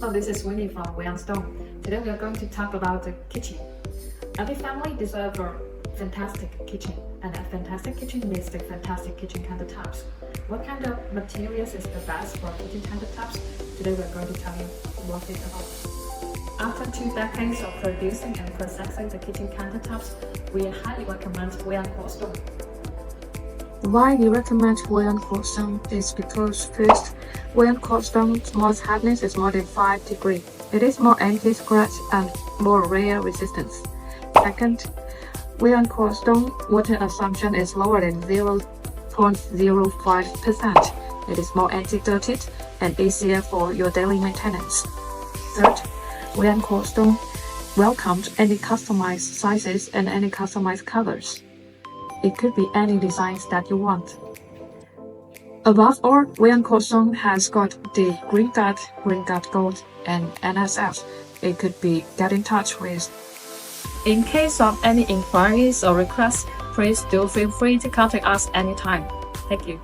So this is Winnie from Wayon Stone. Today we are going to talk about the kitchen. Every family deserves a fantastic kitchen, and a fantastic kitchen means the fantastic kitchen countertops. What kind of materials is the best for kitchen countertops? Today we are going to tell you what it's about. After 2 decades of producing and processing the kitchen countertops, we highly recommend Wayon Stone. Why we recommend Wayon Stone is because first, Wayon Stone's moist hardness is more than 5 degrees. It is more anti-scratch and more wear resistance. Second, Wayon Stone water assumption is lower than 0.05%. It is more anti-dirty and easier for your daily maintenance. Third, Wayon Stone welcomes any customized sizes and any customized colors. It could be any designs that you want. Above all, Wayon Stone has got the Green Dot Gold, and NSF. It could be get in touch with. In case of any inquiries or requests, please do feel free to contact us anytime. Thank you.